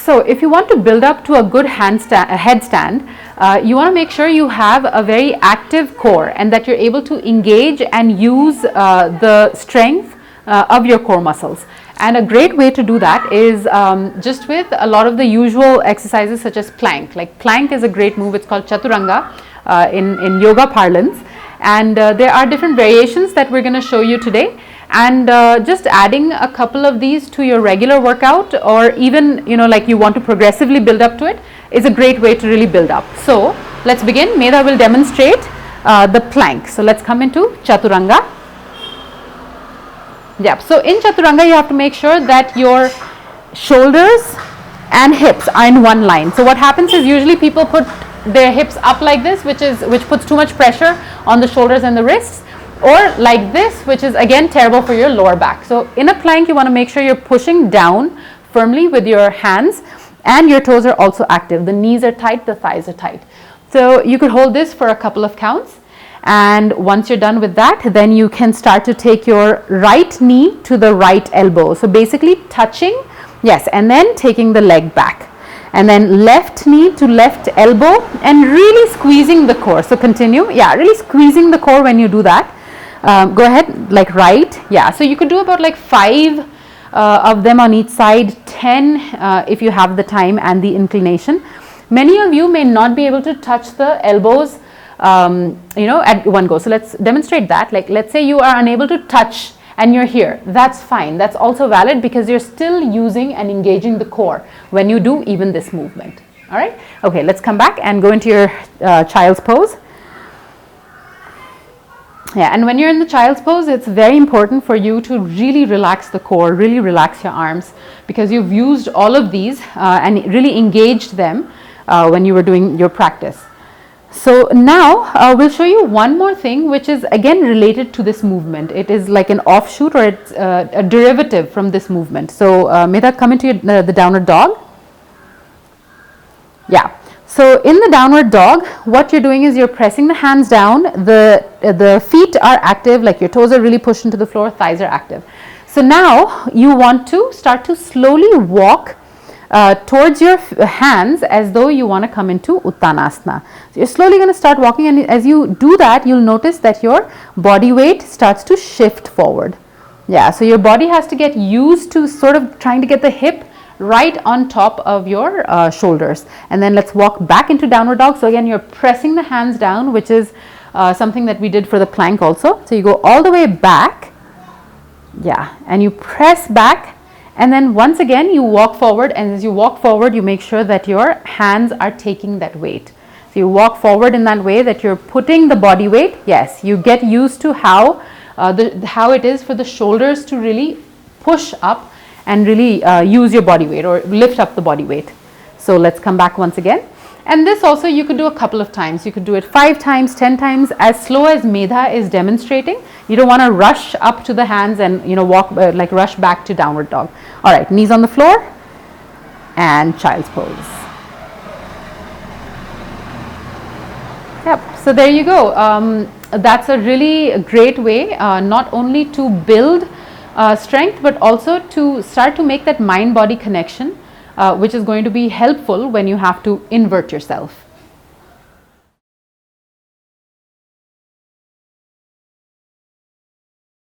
so if you want to build up to a good headstand, you want to make sure you have a very active core and that you're able to engage and use the strength of your core muscles. And a great way to do that is just with a lot of the usual exercises such as plank. Like plank is a great move. It's called chaturanga in yoga parlance. And there are different variations that we're going to show you today. And just adding a couple of these to your regular workout, or even, you know, like you want to progressively build up to it, is a great way to really build up. So let's begin. Medha will demonstrate the plank. So let's come into chaturanga. Yeah, so in chaturanga you have to make sure that your shoulders and hips are in one line. So what happens is usually people put their hips up like this, which puts too much pressure on the shoulders and the wrists, or like this, which is again terrible for your lower back. So in a plank you want to make sure you're pushing down firmly with your hands and your toes are also active. The knees are tight, the thighs are tight. So you could hold this for a couple of counts. And once you're done with that, then you can start to take your right knee to the right elbow. So basically touching, yes, and then taking the leg back. And then left knee to left elbow and really squeezing the core. So continue, yeah, really squeezing the core when you do that. Go ahead, like right, yeah. So you could do about like 5 of them on each side, 10 if you have the time and the inclination. Many of you may not be able to touch the elbows you know, at one go. So let's demonstrate that. Like let's say you are unable to touch and you're here, that's fine. That's also valid because you're still using and engaging the core when you do even this movement. All right. Okay, let's come back and go into your child's pose. Yeah, and when you're in the child's pose, it's very important for you to really relax the core, really relax your arms, because you've used all of these and really engaged them when you were doing your practice. So now we'll show you one more thing which is again related to this movement. It is like an offshoot, or it's a derivative from this movement. So Medha, come into the downward dog. Yeah. So in the downward dog, what you're doing is you're pressing the hands down, the feet are active, like your toes are really pushed into the floor, thighs are active. So now you want to start to slowly walk towards your hands as though you want to come into Uttanasana. So you're slowly going to start walking, and as you do that, you'll notice that your body weight starts to shift forward. Yeah, so your body has to get used to sort of trying to get the hip right on top of your shoulders. And then let's walk back into downward dog. So again, you're pressing the hands down, which is something that we did for the plank also. So you go all the way back, yeah, and you press back. And then once again you walk forward, and as you walk forward you make sure that your hands are taking that weight. So you walk forward in that way that you're putting the body weight. Yes, you get used to how it is for the shoulders to really push up and really use your body weight or lift up the body weight. So let's come back once again. And this also you could do a couple of times. You could do it 5 times, 10 times, as slow as Medha is demonstrating. You don't want to rush up to the hands and, you know, walk like rush back to downward dog. All right, knees on the floor and child's pose. Yep, so there you go. That's a really great way not only to build strength, but also to start to make that mind-body connection, which is going to be helpful when you have to invert yourself.